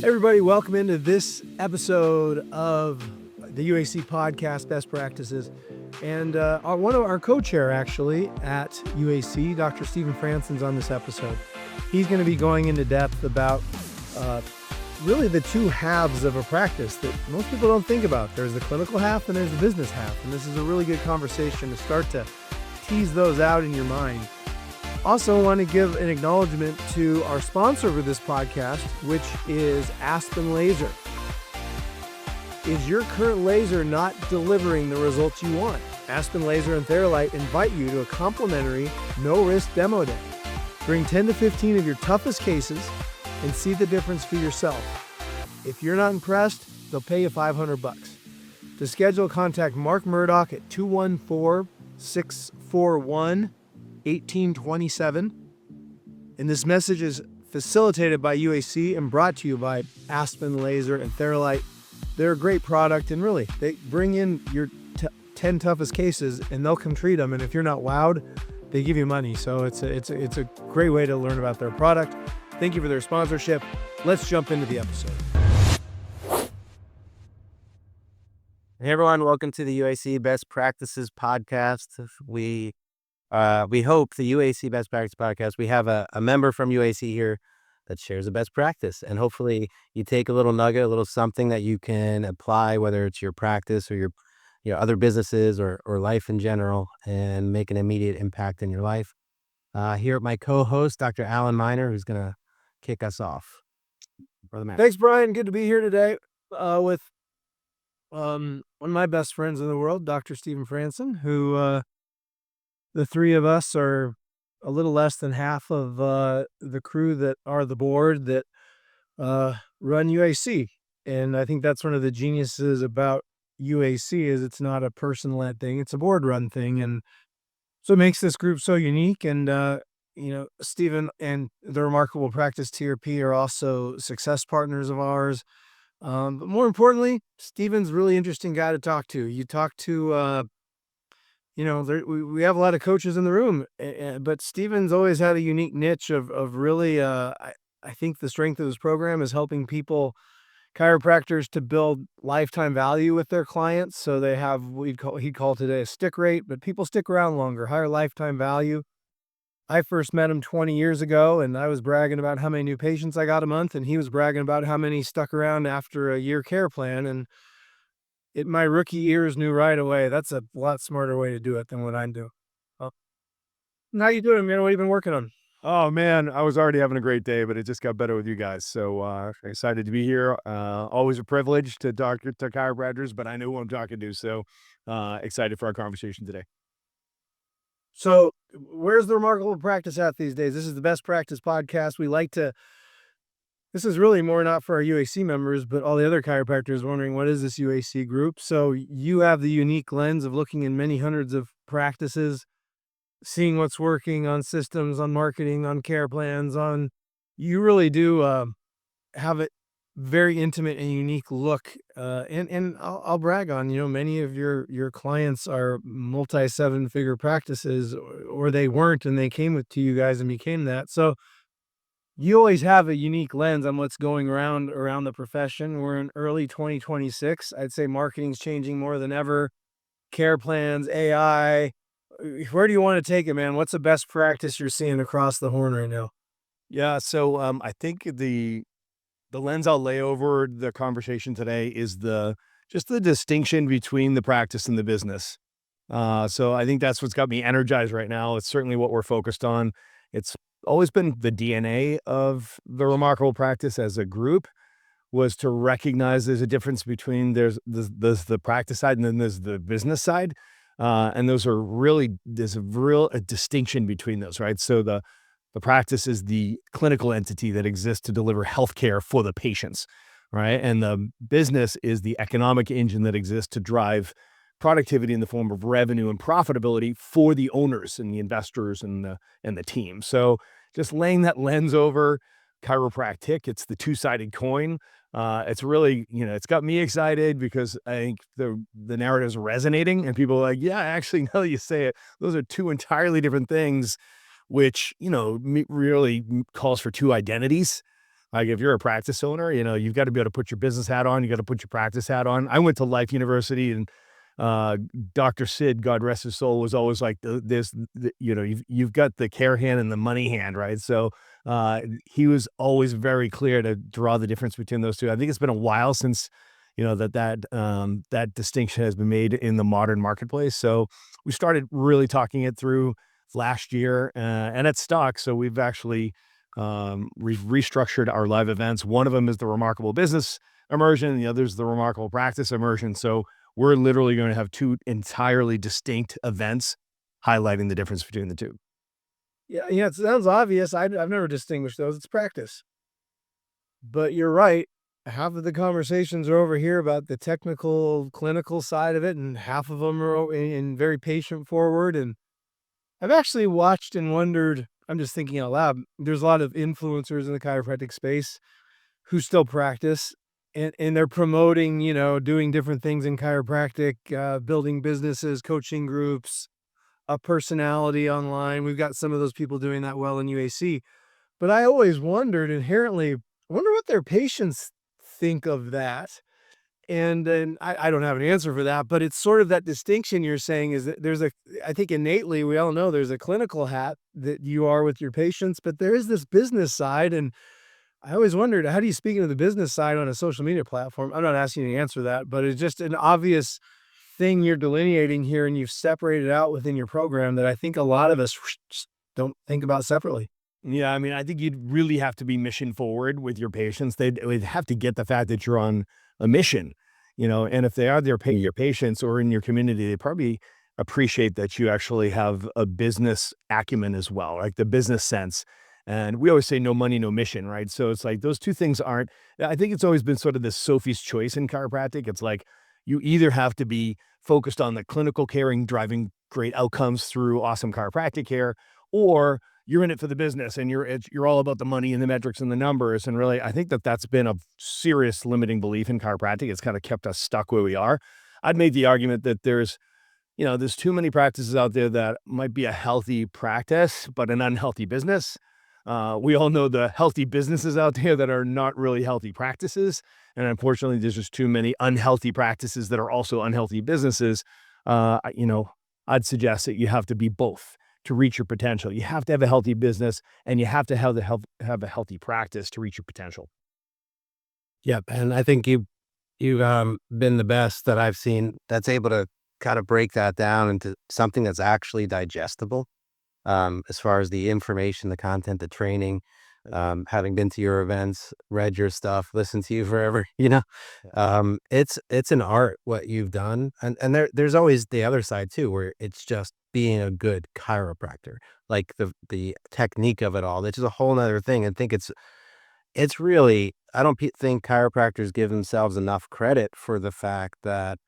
Everybody, welcome into this episode of the UAC podcast, Best Practices. And one of our co-chair actually at UAC, Dr. Stephen Franson's on this episode. He's going to be going into depth about really the two halves of a practice that most people don't think about. There's the clinical half and there's the business half. And this is a really good conversation to start to tease those out in your mind. Also want to give an acknowledgement to our sponsor for this podcast, which is Aspen Laser. Is your current laser not delivering the results you want? Aspen Laser and Theralite invite you to a complimentary, no-risk demo day. Bring 10 to 15 of your toughest cases and see the difference for yourself. If you're not impressed, they'll pay you $500. To schedule, contact Mark Murdoch at 214-641-1827. And this message is facilitated by UAC and brought to you by Aspen Laser and Theralite. They're a great product, and really, they bring in your 10 toughest cases and they'll come treat them. And if you're not wowed, they give you money. So it's a great way to learn about their product. Thank you for their sponsorship. Let's jump into the episode. Hey everyone, welcome to the UAC Best Practices podcast. We hope the UAC Best Practice podcast, we have a member from UAC here that shares a best practice, and hopefully you take a little nugget, a little something that you can apply, whether it's your practice or your other businesses or life in general, and make an immediate impact in your life. Here at my co-host, Dr. Alan Miner, who's going to kick us off. Brother Matt. Thanks, Brian. Good to be here today with one of my best friends in the world, Dr. Stephen Franson, who the three of us are a little less than half of the crew that are the board that run UAC. And I think that's one of the geniuses about UAC is it's not a person-led thing, it's a board-run thing. And so it makes this group so unique. And, Stephen and the Remarkable Practice TRP are also success partners of ours. But more importantly, Stephen's a really interesting guy to talk to. You talk to, we have a lot of coaches in the room, but Stephen's always had a unique niche of really, I think the strength of his program is helping chiropractors to build lifetime value with their clients. So they have what he'd call today a stick rate, but people stick around longer, higher lifetime value. I first met him 20 years ago, and I was bragging about how many new patients I got a month, and he was bragging about how many stuck around after a year care plan. And my rookie years knew right away, that's a lot smarter way to do it than what I do. How you doing, man? What have you been working on? Oh man, I was already having a great day, but it just got better with you guys. So excited to be here. Always a privilege to talk to chiropractors, but I know who I'm talking to. So excited for our conversation today. So where's the Remarkable Practice at these days? This is the Best Practice podcast. This is really more not for our UAC members, but all the other chiropractors wondering, what is this UAC group? So you have the unique lens of looking in many hundreds of practices, seeing what's working on systems, on marketing, on care plans, you really do have a very intimate and unique look. And I'll brag on, many of your clients are multi-7-figure practices, or they weren't, and they came to you guys and became that. So you always have a unique lens on what's going around the profession. We're in early 2026. I'd say marketing's changing more than ever. Care plans, AI. Where do you want to take it, man? What's the best practice you're seeing across the horn right now? Yeah, so I think the lens I'll lay over the conversation today is just the distinction between the practice and the business. So I think that's what's got me energized right now. It's certainly what we're focused on. It's always been the DNA of the Remarkable Practice as a group, was to recognize there's a difference between there's the practice side and then there's the business side. And there's a real distinction between those, right? So the practice is the clinical entity that exists to deliver healthcare for the patients, right? And the business is the economic engine that exists to drive productivity in the form of revenue and profitability for the owners and the investors and the team. So just laying that lens over chiropractic, it's the two-sided coin. It's really, it's got me excited because I think the narrative is resonating and people are like, yeah, actually, now that you say it, those are two entirely different things, which, really calls for two identities. Like if you're a practice owner, you've got to be able to put your business hat on. You got to put your practice hat on. I went to Life University, and Dr. Sid, God rest his soul, was always like you've got the care hand and the money hand, right? So he was always very clear to draw the difference between those two. I think it's been a while since that distinction has been made in the modern marketplace. So we started really talking it through last year, and it's stuck. So we've actually we've restructured our live events. One of them is the Remarkable Business Immersion, the other is the Remarkable Practice Immersion. So we're literally going to have two entirely distinct events highlighting the difference between the two. Yeah, yeah, it sounds obvious. I've never distinguished those. It's practice. But you're right. Half of the conversations are over here about the technical, clinical side of it, and half of them are in very patient forward. And I've actually watched and wondered, I'm just thinking out loud, there's a lot of influencers in the chiropractic space who still practice, and they're promoting, doing different things in chiropractic, building businesses, coaching groups, a personality online. We've got some of those people doing that well in UAC. But I always wondered inherently, I wonder what their patients think of that. And then I don't have an answer for that, but it's sort of that distinction you're saying is that I think innately we all know there's a clinical hat that you are with your patients, but there is this business side. And I always wondered, how do you speak into the business side on a social media platform? I'm not asking you to answer that, but it's just an obvious thing you're delineating here, and you've separated out within your program that I think a lot of us don't think about separately. Yeah, I mean, I think you'd really have to be mission forward with your patients. They'd have to get the fact that you're on a mission, and if they are your patients or in your community, they probably appreciate that you actually have a business acumen as well, like the business sense. And we always say no money, no mission, right? So it's like those two things aren't, I think it's always been sort of this Sophie's choice in chiropractic. It's like you either have to be focused on the clinical caring, driving great outcomes through awesome chiropractic care, or you're in it for the business and you're all about the money and the metrics and the numbers. And really, I think that's been a serious limiting belief in chiropractic. It's kind of kept us stuck where we are. I'd make the argument that there's too many practices out there that might be a healthy practice, but an unhealthy business. We all know the healthy businesses out there that are not really healthy practices. And unfortunately, there's just too many unhealthy practices that are also unhealthy businesses. I'd suggest that you have to be both to reach your potential. You have to have a healthy business, and you have to have a healthy practice to reach your potential. Yep, and I think you've been the best that I've seen that's able to kind of break that down into something that's actually digestible, as far as the information, the content, the training. Having been to your events, read your stuff, listened to you forever, it's an art what you've done, and there's always the other side too, where it's just being a good chiropractor, like the technique of it all. It's just a whole nother thing. I think it's really, I don't think chiropractors give themselves enough credit for the fact that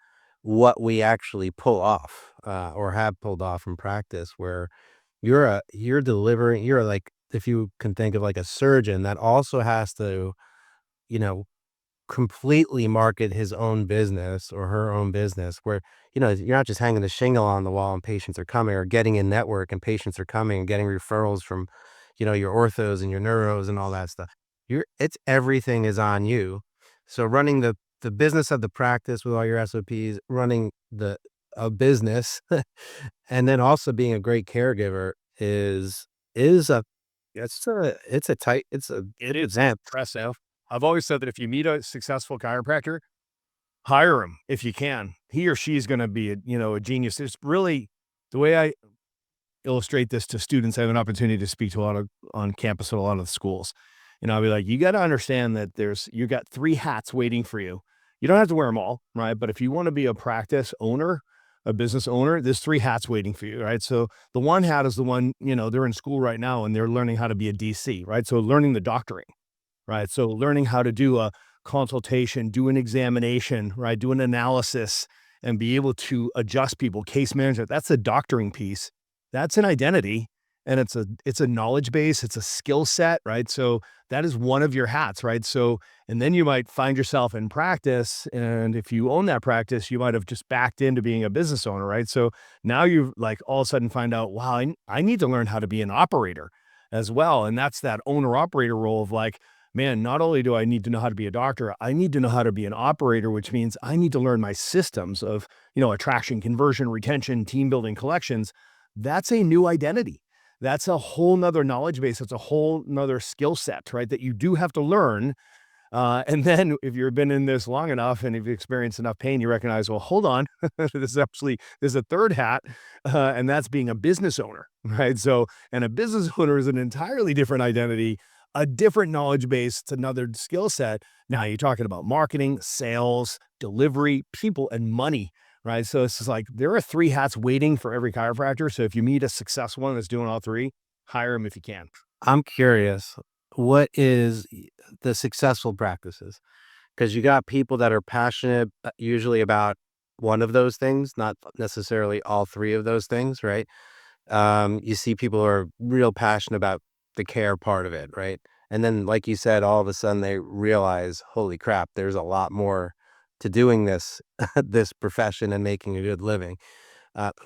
what we actually pull off, or have pulled off in practice, where you're delivering, you're like, if you can think of like a surgeon that also has to, you know, completely market his own business or her own business, where, you're not just hanging a shingle on the wall and patients are coming, or getting in network and patients are coming and getting referrals from, your orthos and your neuros and all that stuff. It's everything is on you. So running the business of the practice with all your SOPs, running a business, and then also being a great caregiver is a it's a tight It is exam. impressive. I've always said that if you meet a successful chiropractor, hire him if you can. He or she is going to be a genius. It's really the way I illustrate this to students. I have an opportunity to speak to on campus at a lot of the schools. I'll be like, you got to understand that you got 3 hats waiting for you. You don't have to wear them all, right? But if you want to be a practice owner, a business owner, there's 3 hats waiting for you, right? So the one hat is the one, they're in school right now and they're learning how to be a DC, right? So learning the doctoring, right? So learning how to do a consultation, do an examination, right? Do an analysis and be able to adjust people, case management. That's the doctoring piece. That's an identity, and it's a knowledge base. It's a skill set, right? So that is one of your hats, right? So, and then you might find yourself in practice. And if you own that practice, you might have just backed into being a business owner, right? So now you like all of a sudden find out, wow, I need to learn how to be an operator as well. And that's that owner operator role of like, man, not only do I need to know how to be a doctor, I need to know how to be an operator, which means I need to learn my systems of, attraction, conversion, retention, team building, collections. That's a new identity. That's a whole nother knowledge base. It's a whole nother skill set, right? That you do have to learn. And then if you've been in this long enough and if you've experienced enough pain, you recognize, well, hold on, there's a third hat, and that's being a business owner, right? So, and a business owner is an entirely different identity, a different knowledge base, it's another skill set. Now you're talking about marketing, sales, delivery, people, and money, right? So it's just like there are three hats waiting for every chiropractor. So if you meet a successful one that's doing all three, hire him if you can. I'm curious, what is the successful practices? Because you got people that are passionate usually about one of those things, not necessarily all three of those things, right? You see people who are real passionate about the care part of it, right? And then, like you said, all of a sudden they realize, holy crap, there's a lot more to doing this, this profession and making a good living.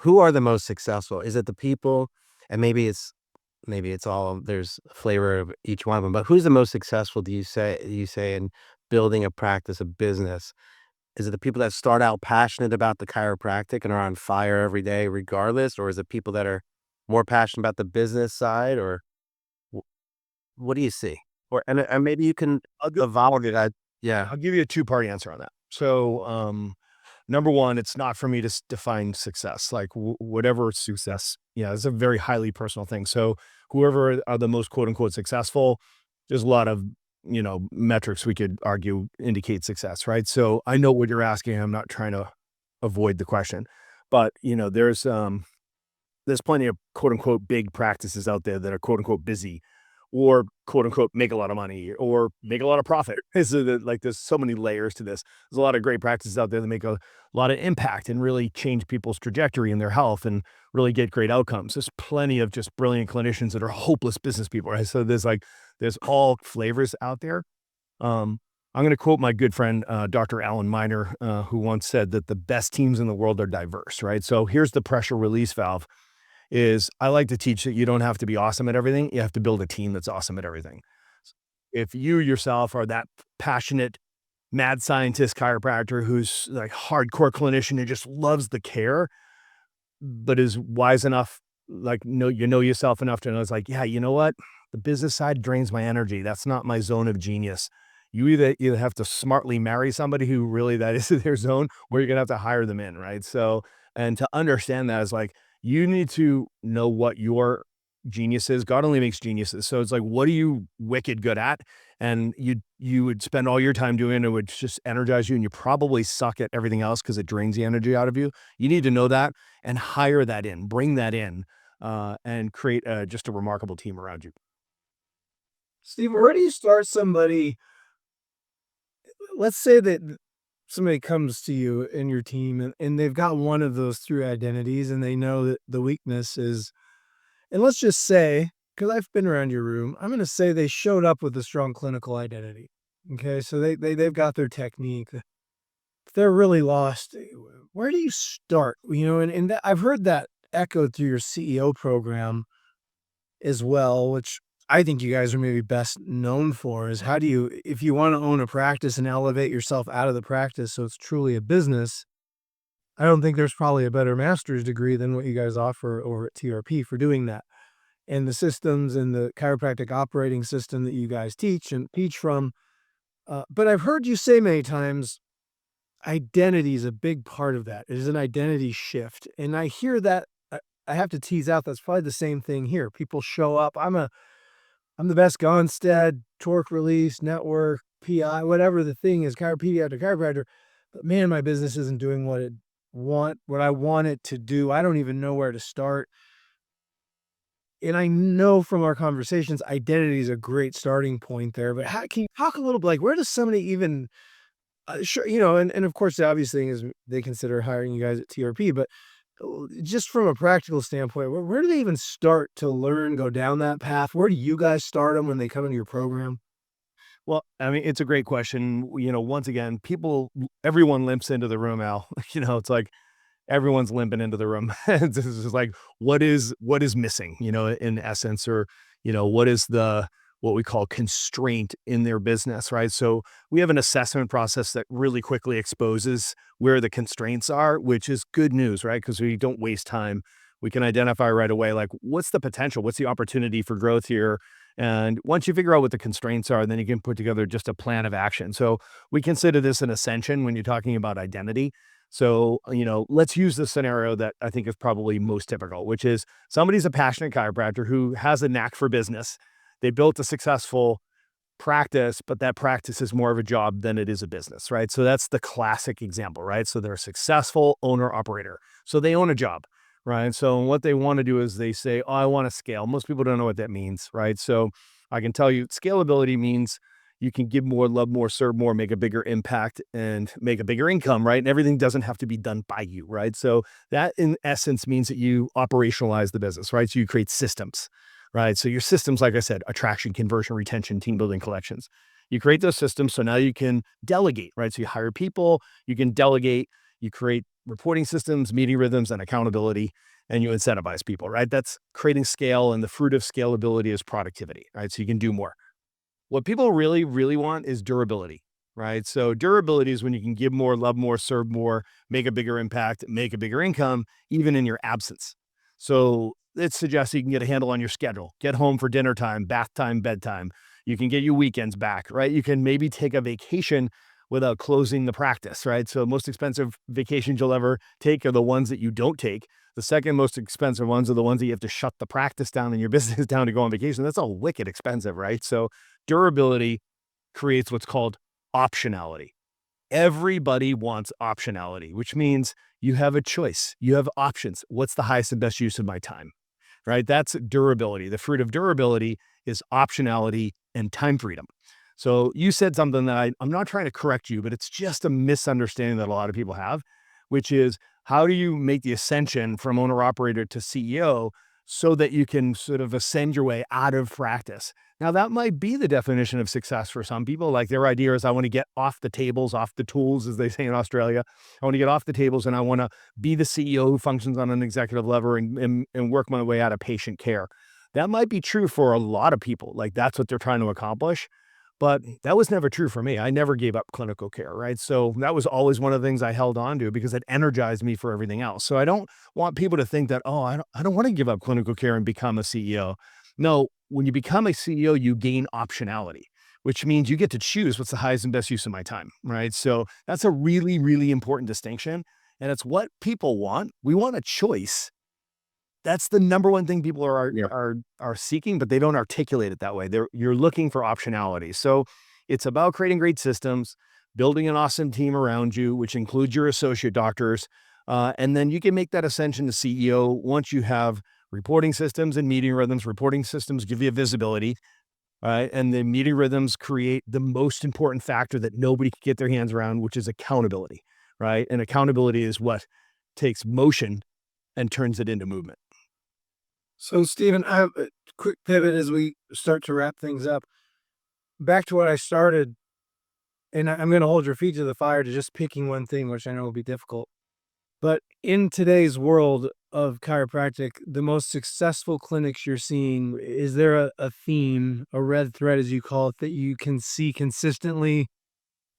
Who are the most successful? Is it the people, and maybe it's all, there's a flavor of each one of them, but who's the most successful, do you say in building a practice, a business? Is it the people that start out passionate about the chiropractic and are on fire every day regardless? Or is it people that are more passionate about the business side? Or wh- what do you see? And maybe you can I'll, gi- evolve it. Yeah. I'll give you a two-part answer on that. So, number one, it's not for me to define success. Like whatever success, it's a very highly personal thing. So whoever are the most quote unquote successful, there's a lot of metrics we could argue indicate success, right? So I know what you're asking. I'm not trying to avoid the question, but there's plenty of quote unquote big practices out there that are quote unquote busy or quote unquote make a lot of money or make a lot of profit. There's so many layers to this. There's a lot of great practices out there that make a lot of impact and really change people's trajectory and their health and really get great outcomes. There's plenty of just brilliant clinicians that are hopeless business people, right? So there's all flavors out there. Um, I'm going to quote my good friend, Dr. Alan Miner, who once said that the best teams in the world are diverse, right? So here's the pressure release valve is I like to teach that you don't have to be awesome at everything. You have to build a team that's awesome at everything. If you yourself are that passionate, mad scientist chiropractor who's like hardcore clinician and just loves the care, but is wise enough, like know yourself enough to know it's like, yeah, you know what? The business side drains my energy. That's not my zone of genius. You either have to smartly marry somebody who really that is their zone, or you're gonna have to hire them in, right? So, and to understand that is like you need to know what your genius is. God only makes geniuses. So it's like, what are you wicked good at? And you would spend all your time doing it would just energize you, and you probably suck at everything else because it drains the energy out of you. You need to know that and hire that in, bring that in, and create just a remarkable team around you. Steve, where do you start somebody? Let's say that somebody comes to you in your team and they've got one of those three identities and they know that the weakness is, and let's just say, because I've been around your room, I'm going to say they showed up with a strong clinical identity. Okay. So they've got their technique. They're really lost. Where do you start? I've heard that echoed through your CEO program as well, which I think you guys are maybe best known for is how do you, if you want to own a practice and elevate yourself out of the practice so it's truly a business, I don't think there's probably a better master's degree than what you guys offer over at TRP for doing that. And the systems and the chiropractic operating system that you guys teach and teach from. But I've heard you say many times, identity is a big part of that. It is an identity shift. And I hear that I have to tease out that's probably the same thing here. People show up. I'm the best Gonstead, torque release, network, PI, whatever the thing is, chiropediatric chiropractor. But man, my business isn't doing what I want it to do. I don't even know where to start. And I know from our conversations, identity is a great starting point there. But how can you talk a little bit like where does somebody even sure, and of course the obvious thing is they consider hiring you guys at TRP, but just from a practical standpoint, where do they even start to learn, go down that path? Where do you guys start them when they come into your program? Well, I mean, it's a great question. Once again, everyone limps into the room, Al. It's like everyone's limping into the room. This is like, what is missing, in essence, or, what is what we call constraint in their business, right? So we have an assessment process that really quickly exposes where the constraints are, which is good news, right? Because we don't waste time. We can identify right away, like, what's the potential? What's the opportunity for growth here? And once you figure out what the constraints are, then you can put together just a plan of action. So we consider this an ascension when you're talking about identity. So, let's use the scenario that I think is probably most typical, which is somebody's a passionate chiropractor who has a knack for business. They built a successful practice, but that practice is more of a job than it is a business, right? So that's the classic example, right? So they're a successful owner operator. So they own a job, right? So what they want to do is they say, oh, I want to scale. Most people don't know what that means, right? So I can tell you scalability means you can give more, love more, serve more, make a bigger impact and make a bigger income, right? And everything doesn't have to be done by you, right? So that in essence means that you operationalize the business, right? So you create systems, right? So your systems, like I said, attraction, conversion, retention, team building, collections. You create those systems so now you can delegate, right? So you hire people, you can delegate, you create reporting systems, meeting rhythms, and accountability, and you incentivize people, right? That's creating scale, and the fruit of scalability is productivity, right? So you can do more. What people really, really want is durability, right? So durability is when you can give more, love more, serve more, make a bigger impact, make a bigger income, even in your absence. So it suggests you can get a handle on your schedule, get home for dinner time, bath time, bedtime. You can get your weekends back, right? You can maybe take a vacation without closing the practice, right? So most expensive vacations you'll ever take are the ones that you don't take. The second most expensive ones are the ones that you have to shut the practice down and your business down to go on vacation. That's all wicked expensive, right? So durability creates what's called optionality. Everybody wants optionality, which means you have a choice. You have options. What's the highest and best use of my time, right? That's durability. The fruit of durability is optionality and time freedom. So you said something that I'm not trying to correct you, but it's just a misunderstanding that a lot of people have, which is how do you make the ascension from owner operator to CEO so that you can sort of ascend your way out of practice? Now, that might be the definition of success for some people. Like their idea is I want to get off the tables, off the tools, as they say in Australia. I want to get off the tables and I want to be the CEO who functions on an executive level and work my way out of patient care. That might be true for a lot of people. Like that's what they're trying to accomplish. But that was never true for me. I never gave up clinical care, right? So that was always one of the things I held on to because it energized me for everything else. So I don't want people to think that, oh, I don't want to give up clinical care and become a CEO. No, when you become a CEO, you gain optionality, which means you get to choose what's the highest and best use of my time, right? So that's a really, really important distinction. And it's what people want. We want a choice. That's the number one thing people are seeking, but they don't articulate it that way. You're looking for optionality. So it's about creating great systems, building an awesome team around you, which includes your associate doctors. And then you can make that ascension to CEO once you have reporting systems and meeting rhythms. Reporting systems give you visibility, right? And the meeting rhythms create the most important factor that nobody can get their hands around, which is accountability, right? And accountability is what takes motion and turns it into movement. So, Stephen, I have a quick pivot as we start to wrap things up. Back to what I started, and I'm going to hold your feet to the fire to just picking one thing, which I know will be difficult. But in today's world of chiropractic, the most successful clinics you're seeing, is there a theme, a red thread, as you call it, that you can see consistently?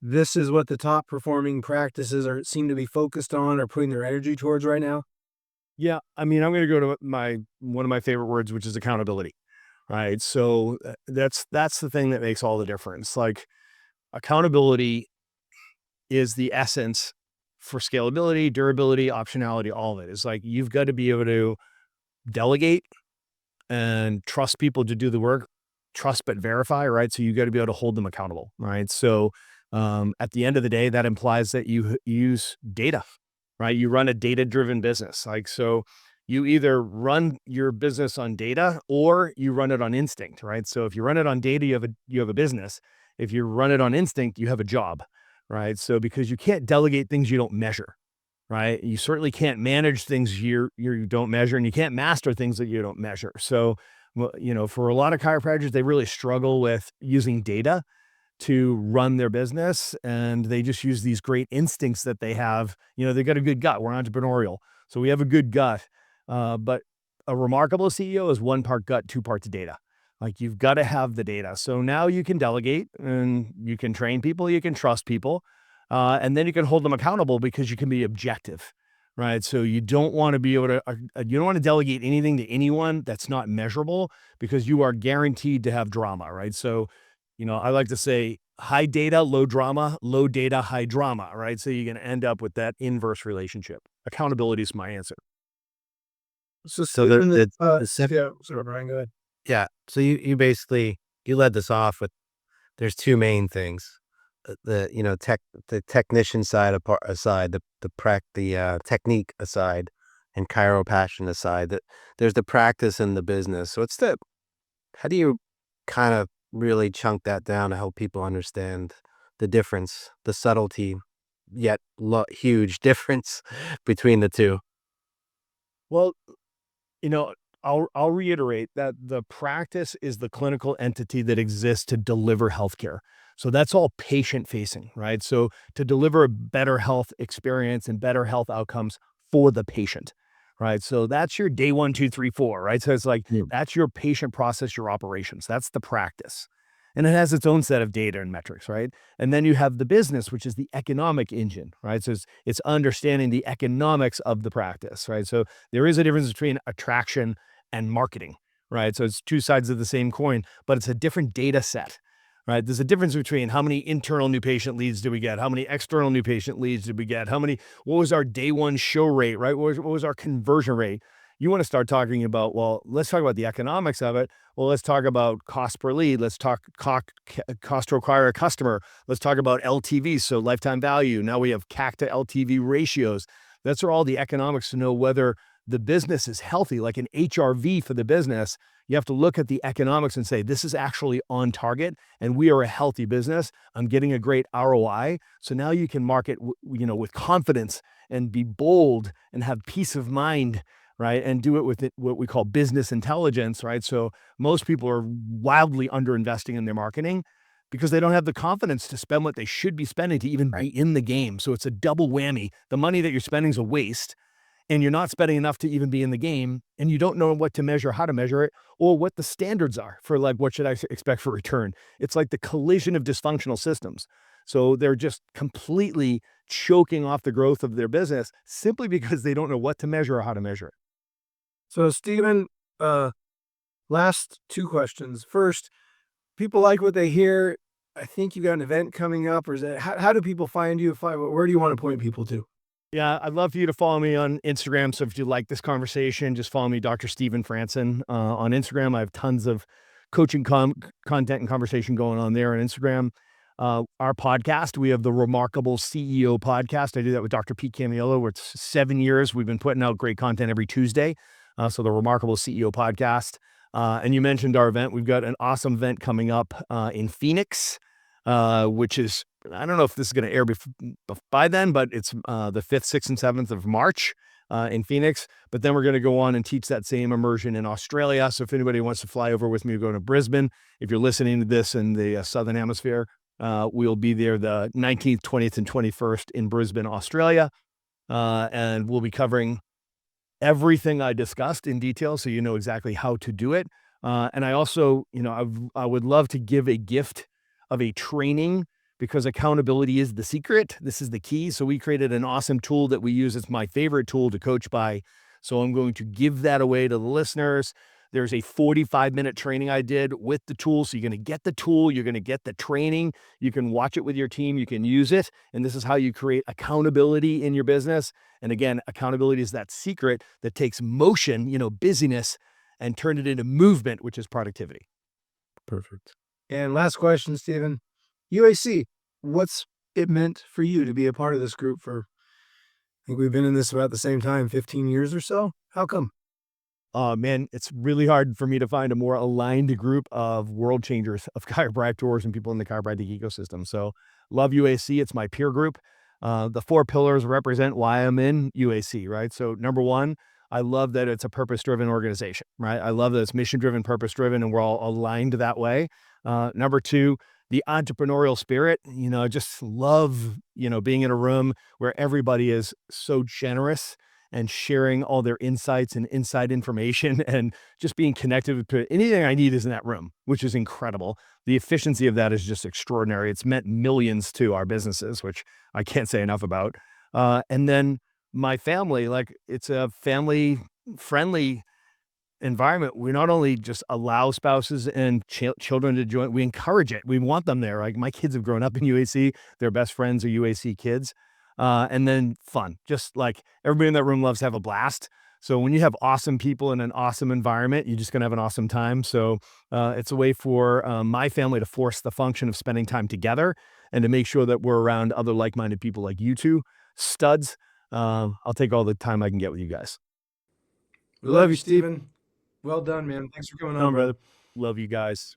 This is what the top performing practices are seem to be focused on or putting their energy towards right now? Yeah, I mean, I'm going to go to one of my favorite words, which is accountability, right? So that's the thing that makes all the difference. Like accountability is the essence for scalability, durability, optionality, all of it. It's like you've got to be able to delegate and trust people to do the work, trust but verify, right? So you got to be able to hold them accountable, right? So at the end of the day, that implies that you use data, right? You run a data-driven business. Like, so you either run your business on data or you run it on instinct, right? So if you run it on data, you have a business. If you run it on instinct, you have a job, right? So because you can't delegate things you don't measure, right? You certainly can't manage things you don't measure, and you can't master things that you don't measure. So, well, for a lot of chiropractors, they really struggle with using data to run their business, and they just use these great instincts that they have. They've got a good gut. We're entrepreneurial, so we have a good gut. But a remarkable CEO is one part gut, two parts data. Like you've got to have the data. So now you can delegate and you can train people, you can trust people, and then you can hold them accountable because you can be objective, right? So you don't want to be able to, you don't want to delegate anything to anyone that's not measurable because you are guaranteed to have drama, right? So, I like to say high data, low drama, low data, high drama, right? So you're going to end up with that inverse relationship. Accountability is my answer. So So the Stephen, the the sep- yeah, sorry, Brian, go ahead. yeah. So you basically you led this off with there's two main things. The technician side aside, the technique aside, and chiropassion aside, that there's the practice and the business. So how do you kind of really chunk that down to help people understand the difference, the subtlety, yet huge difference between the two? Well, You know, I'll reiterate that the practice is the clinical entity that exists to deliver healthcare. So that's all patient facing, right? So to deliver a better health experience and better health outcomes for the patient, right? So that's your day one, two, three, four, right? So it's like that's your patient process, your operations. That's the practice. And it has its own set of data and metrics, right? And then you have the business, which is the economic engine, right? So it's understanding the economics of the practice, right? So there is a difference between attraction and marketing, right? So it's two sides of the same coin, but it's a different data set, right? There's a difference between how many internal new patient leads do we get? How many external new patient leads did we get? What was our day one show rate, right? What was our conversion rate? You want to start talking about, well, let's talk about the economics of it. Well, let's talk about cost per lead. Let's talk cost to acquire a customer. Let's talk about LTV, so lifetime value. Now we have CAC to LTV ratios. That's all the economics to know whether the business is healthy, like an HRV for the business. You have to look at the economics and say, this is actually on target and we are a healthy business. I'm getting a great ROI. So now you can market, with confidence and be bold and have peace of mind, right? And do it with what we call business intelligence, right? So most people are wildly underinvesting in their marketing because they don't have the confidence to spend what they should be spending to even be in the game. So it's a double whammy. The money that you're spending is a waste and you're not spending enough to even be in the game and you don't know what to measure, how to measure it, or what the standards are for like, what should I expect for return? It's like the collision of dysfunctional systems. So they're just completely choking off the growth of their business simply because they don't know what to measure or how to measure it. So Stephen, last two questions. First, people like what they hear. I think you got an event coming up, or is that how do people find you? Where do you want to point people to? Yeah, I'd love for you to follow me on Instagram. So if you like this conversation, just follow me, Dr. Stephen Franson, on Instagram. I have tons of coaching content and conversation going on there on Instagram. Our podcast, we have the Remarkable CEO podcast. I do that with Dr. Pete Camiolo, where it's 7 years. We've been putting out great content every Tuesday. So the Remarkable CEO podcast. And you mentioned our event. We've got an awesome event coming up in Phoenix, which is, I don't know if this is going to air by then, but it's the 5th, 6th, and 7th of March in Phoenix. But then we're going to go on and teach that same immersion in Australia. So if anybody wants to fly over with me, go to Brisbane. If you're listening to this in the Southern Hemisphere, we'll be there the 19th, 20th, and 21st in Brisbane, Australia. And we'll be covering everything I discussed in detail, so you know exactly how to do it. And I also, I would love to give a gift of a training because accountability is the secret. This is the key. So we created an awesome tool that we use. It's my favorite tool to coach by. So I'm going to give that away to the listeners. There's a 45-minute training I did with the tool. So you're going to get the tool, you're going to get the training, you can watch it with your team, you can use it. And this is how you create accountability in your business. And again, accountability is that secret that takes motion, busyness, and turn it into movement, which is productivity. Perfect. And last question, Stephen. UAC, what's it meant for you to be a part of this group for, I think we've been in this about the same time, 15 years or so? How come? Man, it's really hard for me to find a more aligned group of world changers, of chiropractors and people in the chiropractic ecosystem. So love UAC. It's my peer group. The 4 pillars represent why I'm in UAC, right? So number one, I love that it's a purpose-driven organization, right? I love that it's mission-driven, purpose-driven, and we're all aligned that way. Number two, the entrepreneurial spirit. I just love, being in a room where everybody is so generous and sharing all their insights and inside information and just being connected to anything I need is in that room, which is incredible. The efficiency of that is just extraordinary. It's meant millions to our businesses, which I can't say enough about. And then my family, like it's a family friendly environment. We not only just allow spouses and children to join, we encourage it. We want them there. Like my kids have grown up in UAC. Their best friends are UAC kids. And then fun, just like everybody in that room loves to have a blast. So when you have awesome people in an awesome environment, you're just going to have an awesome time. So it's a way for my family to force the function of spending time together and to make sure that we're around other like-minded people like you two studs. I'll take all the time I can get with you guys. We love you, Stephen. Well done, man. Thanks for coming on, brother. Love you guys.